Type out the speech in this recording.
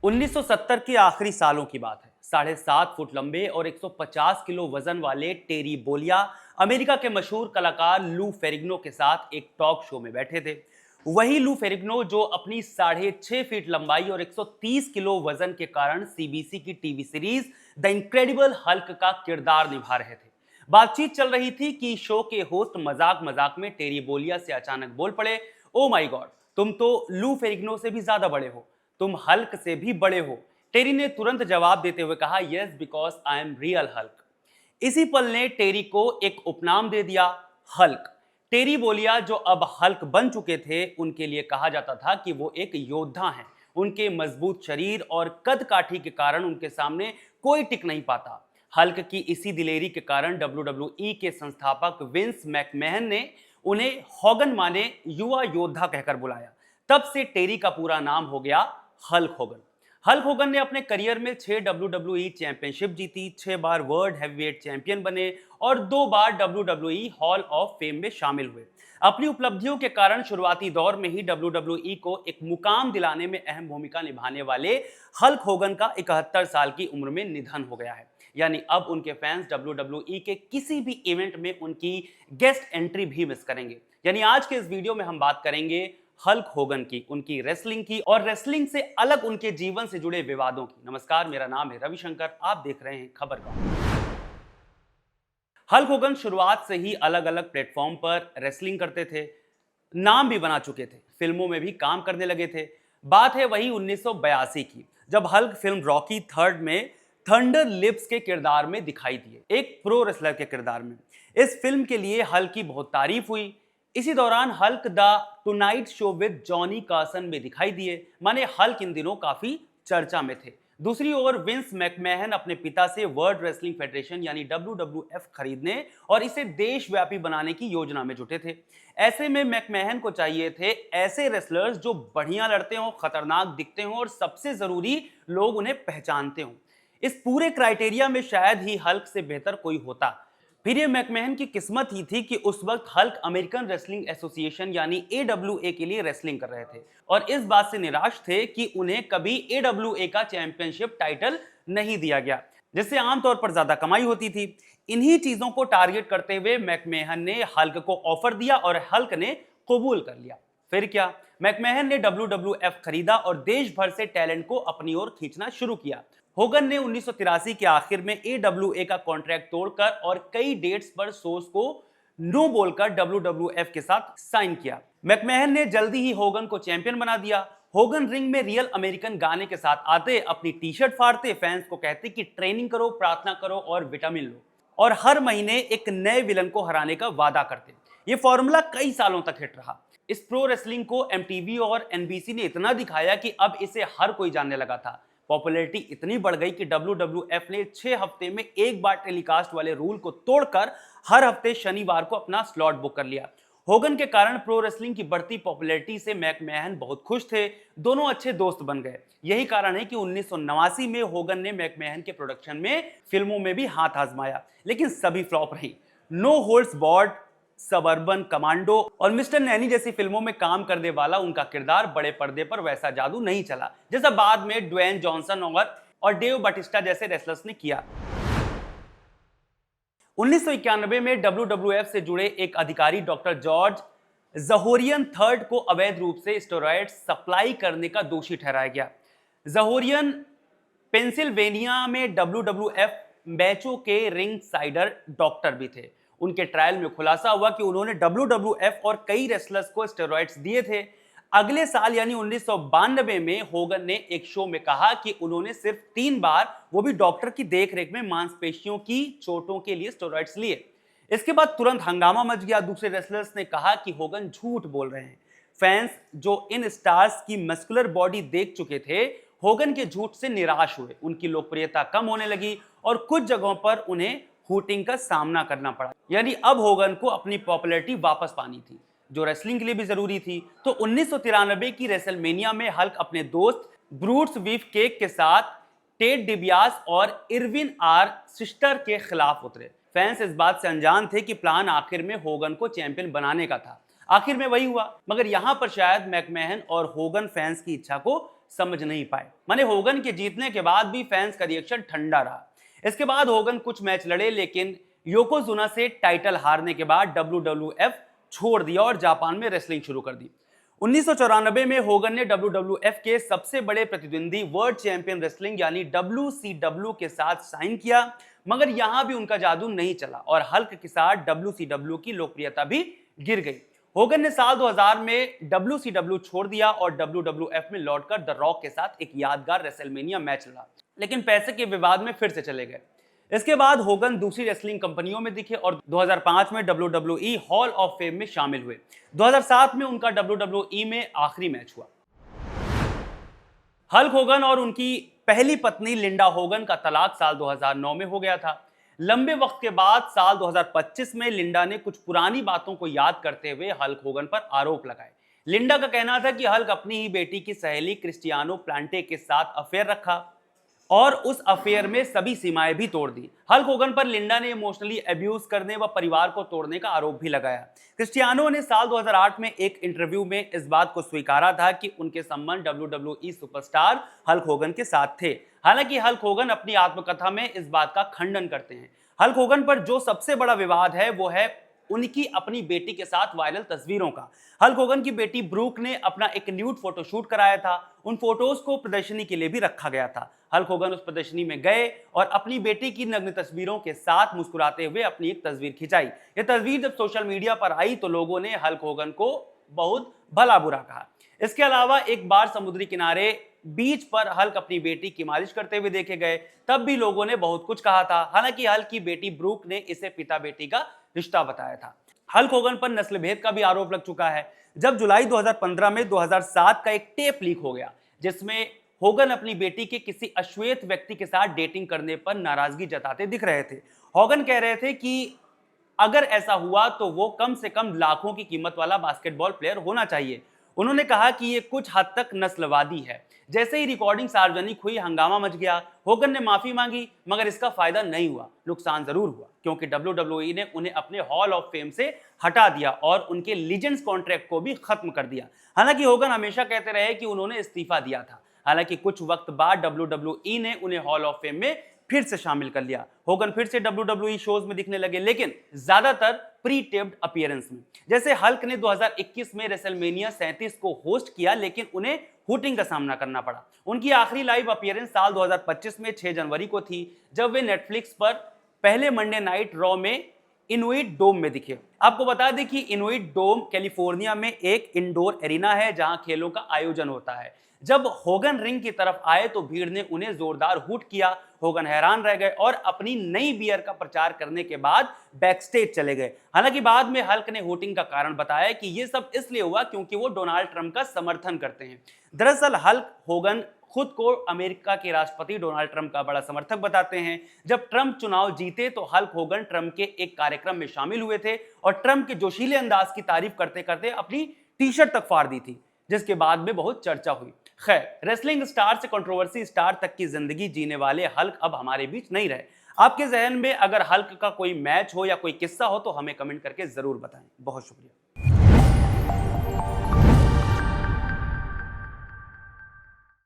1970 के आखिरी सालों की बात है। 7.5 फुट लंबे और 150 किलो वजन वाले टेरी बोलिया अमेरिका के मशहूर कलाकार लू फेरिग्नो के साथ एक टॉक शो में बैठे थे। वही लू फेरिग्नो जो अपनी 6.5 फीट लंबाई और 130 किलो वजन के कारण सीबीसी की TV series the incredible Hulk का किरदार निभा रहे थे। बातचीत चल रही थी कि शो के होस्ट मजाक मजाक में टेरी बोलिया से अचानक बोल पड़े, ओ माई गॉड, तुम तो लू फेरिग्नो से भी ज्यादा बड़े हो, तुम हल्क से भी बड़े हो। टेरी ने तुरंत जवाब देते हुए कहा, yes because I am real Hulk. इसी पल ने टेरी को एक उपनाम दे दिया, हल्क। टेरी बोलिया जो अब हल्क बन चुके थे, उनके लिए कहा जाता था कि वो एक योद्धा हैं। उनके मजबूत शरीर और कद काठी के कारण उनके सामने कोई टिक नहीं पाता। हल्क की इसी दिलेरी के कारण WWE के संस्थापक विंस मैकमैहन ने उन्हें हॉगन माने युवा योद्धा कहकर बुलाया। तब से टेरी का पूरा नाम हो गया हल्क होगन। हल्क होगन ने अपने करियर में 6 WWE चैंपियनशिप जीती, 6 बार वर्ल्ड हैवीवेट चैंपियन बने और 2 बार WWE हॉल ऑफ फेम में शामिल हुए। अपनी उपलब्धियों के कारण शुरुआती दौर में ही WWE को एक मुकाम दिलाने में अहम भूमिका निभाने वाले हल्क होगन का 71 साल की उम्र में निधन हो गया है। यानी अब उनके फैंस WWE के किसी भी इवेंट में उनकी गेस्ट एंट्री भी मिस करेंगे। यानी आज के इस वीडियो में हम बात करेंगे हल्क होगन की, उनकी रेसलिंग की और रेसलिंग से अलग उनके जीवन से जुड़े विवादों की। नमस्कार, मेरा नाम है रविशंकर, आप देख रहे हैं खबरगाह। हल्क होगन शुरुआत से ही अलग अलग प्लेटफॉर्म पर रेसलिंग करते थे, नाम भी बना चुके थे, फिल्मों में भी काम करने लगे थे। बात है वही 1982 की, जब हल्क फिल्म रॉकी थर्ड में थंडर लिप्स के किरदार में दिखाई दिए, एक प्रो रेसलर के किरदार में। इस फिल्म के लिए हल्क की बहुत तारीफ हुई। इसी दौरान Hulk the tonight show with Johnny Carson में दिखाई दिए, माने हल्क इन दिनों काफी चर्चा में थे। दूसरी ओर विंस मैकमैहन अपने पिता से वर्ल्ड रेसलिंग फेडरेशन यानी WWF खरीदने और इसे देशव्यापी बनाने की योजना में जुटे थे। ऐसे में मैकमैहन को चाहिए थे ऐसे रेसलर्स जो बढ़िया लड़ते हों, खतरनाक दिखते हों और सबसे जरूरी, लोग उन्हें पहचानते हों। इस पूरे क्राइटेरिया में शायद ही हल्क से बेहतर कोई होता। फिर ये मैकमैहन की किस्मत ही थी कि उस वक्त हल्क अमेरिकन रेसलिंग एसोसिएशन यानी AWA के लिए रेसलिंग कर रहे थे और इस बात से निराश थे कि उन्हें कभी AWA का चैंपियनशिप टाइटल नहीं दिया गया, जिससे आमतौर पर ज्यादा कमाई होती थी। इन्हीं चीजों को टारगेट करते हुए मैकमैहन ने हल्क को ऑफर दिया और हल्क ने कबूल कर लिया। फिर क्या, मैकमैहन ने WWF खरीदा और देश भर से टैलेंट को अपनी ओर खींचना शुरू किया। होगन ने 1983 के आखिर में AWA का कॉन्ट्रैक्ट तोड़कर और कई डेट्स पर शोज को नो बोलकर WWF के साथ साइन किया। मैकमैहन ने जल्दी ही होगन को चैंपियन बना दिया। होगन रिंग में रियल अमेरिकन गाने के साथ आते, अपनी टी शर्ट फाड़ते, फैंस को कहते कि ट्रेनिंग करो, प्रार्थना करो और विटामिन लो, और हर महीने एक नए विलन को हराने का वादा करते। ये फॉर्मूला कई सालों तक हिट रहा। इस प्रो रेसलिंग को MTV और NBC ने इतना दिखाया कि अब इसे हर कोई जानने लगा था। पॉपुलैरिटी इतनी बढ़ गई कि WWF ने 6 हफ्ते में एक बार टेलीकास्ट वाले रूल को तोड़कर हर हफ्ते शनिवार को अपना स्लॉट बुक कर लिया। होगन के कारण प्रो रेसलिंग की बढ़ती पॉपुलैरिटी से मैकमैहन बहुत खुश थे, दोनों अच्छे दोस्त बन गए। यही कारण है कि 1989 में होगन ने मैकमैहन के प्रोडक्शन में फिल्मों में भी हाथ आजमाया, लेकिन सभी फ्लॉप रही। No holds barred, suburban commando और मिस्टर नैनी जैसी फिल्मों में काम करने वाला उनका किरदार बड़े पर्दे पर वैसा जादू नहीं चला जैसा बाद में ड्वेन जॉनसन और डेव बाटिस्टा जैसे रेसलर्स ने किया। 1991 में WWF से जुड़े एक अधिकारी डॉक्टर जॉर्ज जहोरियन थर्ड को अवैध रूप से स्टेरॉयड सप्लाई करने का दोषी ठहराया गया। जहोरियन पेंसिल्वेनिया में WWF मैचों के रिंग साइडर डॉक्टर भी थे। उनके ट्रायल में खुलासा हुआ कि उन्होंने WWF और कई रेसलर्स को स्टेरॉइड्स दिए थे। अगले साल यानी 1992 में होगन ने एक शो में कहा कि उन्होंने सिर्फ 3 बार, वो भी डॉक्टर की देखरेख में, मांसपेशियों की चोटों के लिए स्टेरॉइड्स लिए। इसके बाद तुरंत हंगामा मच गया। दूसरे रेसलर्स ने कहा कि होगन झूठ बोल रहे हैं। फैंस जो इन स्टार्स की मस्कुलर बॉडी देख चुके थे, होगन के झूठ से निराश हुए। उनकी लोकप्रियता कम होने लगी और कुछ जगहों पर उन्हें हूटिंग का सामना करना पड़ा। यानी अब होगन को अपनी पॉपुलैरिटी वापस पानी थी, जो रेसलिंग के लिए भी जरूरी थी। तो 1993 की रेसलमेनिया में हल्क अपने दोस्त ब्रूट्स बीफ केक के साथ टेड डिबियास और इरविन आर सिस्टर के खिलाफ उतरे। फैंस इस बात से अनजान थे कि प्लान आखिर में होगन को चैंपियन बनाने का था। आखिर में वही हुआ, मगर यहां पर शायद मैकमैहन और होगन फैंस की इच्छा को समझ नहीं पाए। माने होगन के जीतने के बाद भी फैंस का रिएक्शन ठंडा रहा। इसके बाद होगन कुछ मैच लड़े, लेकिन योकोजुना से टाइटल हारने के बाद WWF छोड़ दिया और जापान में रेसलिंग शुरू कर दी। 1994 में होगन ने WWF के सबसे बड़े प्रतिद्वंदी वर्ल्ड चैंपियन रेसलिंग यानी WCW के साथ साइन किया, मगर यहां भी उनका जादू नहीं चला और हल्क के साथ WCW की लोकप्रियता भी गिर गई। होगन ने साल 2000 में WCW छोड़ दिया और WWF में लौटकर द रॉक के साथ एक यादगार रेसलमेनिया मैच लड़ा, लेकिन पैसे के विवाद में फिर से चले गए। इसके बाद होगन दूसरी रेसलिंग कंपनियों में दिखे और 2005 में WWE हॉल ऑफ फेम में शामिल हुए। 2007 में उनका WWE में आखिरी मैच हुआ। हल्क होगन और उनकी पहली पत्नी लिंडा होगन का तलाक साल 2009 में हो गया था। लंबे वक्त के बाद साल 2025 में लिंडा ने कुछ पुरानी बातों को याद करते हुए हल्क होगन पर आरोप लगाए। लिंडा का कहना था कि हल्क अपनी ही बेटी की सहेली क्रिस्टियानो प्लांटे के साथ अफेयर रखा और उस अफेयर में सभी सीमाएं भी तोड़ दी। हल्क होगन पर लिंडा ने इमोशनली अब्यूज करने व परिवार को तोड़ने का आरोप भी लगाया। क्रिस्टियानो ने साल 2008 में एक इंटरव्यू में इस बात को स्वीकारा था कि उनके संबंध WWE सुपरस्टार हल्क होगन के साथ थे। हालांकि हल्क होगन अपनी आत्मकथा में इस बात का खंडन करते हैं। हल्क होगन पर जो सबसे बड़ा विवाद है वो है उनकी अपनी बेटी के साथ वायरल तस्वीरों का। हल्क होगन की बेटी ब्रूक ने अपना एक न्यूड फोटोशूट कराया था। उन फोटोज को प्रदर्शनी के लिए भी रखा गया था। हल्क होगन उस प्रदर्शनी में गए और अपनी बेटी की नग्न तस्वीरों के साथ मुस्कुराते हुए अपनी एक तस्वीर खिंचाई। यह तस्वीर जब सोशल मीडिया पर आई तो लोगों ने हल्क होगन को बहुत भला बुरा कहा। इसके अलावा एक बार समुद्री किनारे बीच पर हल्क अपनी बेटी की मालिश करते हुए देखे गए, तब भी लोगों ने बहुत कुछ कहा था। हालांकि हल्क की बेटी ब्रूक ने इसे पिता बेटी का रिश्ता बताया था। हल्क होगन पर नस्ल भेद का भी आरोप लग चुका है। जब जुलाई 2015 में 2007 का एक टेप लीक हो गया जिसमें होगन अपनी बेटी के किसी अश्वेत व्यक्ति के साथ डेटिंग करने पर नाराजगी जताते दिख रहे थे। होगन कह रहे थे कि अगर ऐसा हुआ तो वो कम से कम लाखों की कीमत वाला बास्केटबॉल प्लेयर होना चाहिए। उन्होंने कहा कि ये कुछ हद तक नस्लवादी है। जैसे ही रिकॉर्डिंग सार्वजनिक हुई, हंगामा मच गया। होगन ने माफी मांगी, मगर इसका फायदा नहीं हुआ, नुकसान जरूर हुआ, क्योंकि WWE ने उन्हें अपने हॉल ऑफ फेम से हटा दिया और उनके लीजेंड्स कॉन्ट्रैक्ट को भी खत्म कर दिया। हालांकि होगन हमेशा कहते रहे कि उन्होंने इस्तीफा दिया था। हालांकि कुछ वक्त बाद WWE ने उन्हें हॉल ऑफ फेम में फिर से शामिल कर लिया। होगन फिर से WWE शोज में दिखने लगे, लेकिन ज्यादातर प्री टेप्ड अपीयरेंस में। जैसे हल्क ने 2021 में रेसलमेनिया 37 को होस्ट किया, लेकिन उन्हें हुटिंग का सामना करना पड़ा। उनकी आखिरी लाइव अपीयरेंस साल 2025 में 6 जनवरी को थी, जब वे नेटफ्लिक्स पर पहले मंडे नाइट रॉ में इनुइट डोम में दिखे। आपको बता दें कि इनुइट डोम कैलिफोर्निया में एक इंडोर एरिना है जहां खेलों का आयोजन होता है। जब होगन रिंग की तरफ आए तो भीड़ ने उन्हें जोरदार हुट किया। होगन हैरान रह गए और अपनी नई बियर का प्रचार करने के बाद बैकस्टेज चले गए। हालांकि बाद में हल्क ने हुटिंग का कारण बताया कि यह सब इसलिए हुआ क्योंकि वो डोनाल्ड ट्रंप का समर्थन करते हैं। दरअसल हल्क होगन खुद को अमेरिका के राष्ट्रपति डोनाल्ड ट्रंप का बड़ा समर्थक बताते हैं। जब ट्रंप चुनाव जीते तो हल्क होगन ट्रंप के एक कार्यक्रम में शामिल हुए थे और ट्रंप के जोशीले अंदाज की तारीफ करते करते अपनी टी शर्ट तक फाड़ दी थी, जिसके बाद में बहुत चर्चा हुई। खैर, रेसलिंग स्टार से कंट्रोवर्सी स्टार तक की जिंदगी जीने वाले हल्क अब हमारे बीच नहीं रहे। आपके जहन में अगर हल्क का कोई मैच हो या कोई किस्सा हो तो हमें कमेंट करके जरूर बताएं। बहुत शुक्रिया।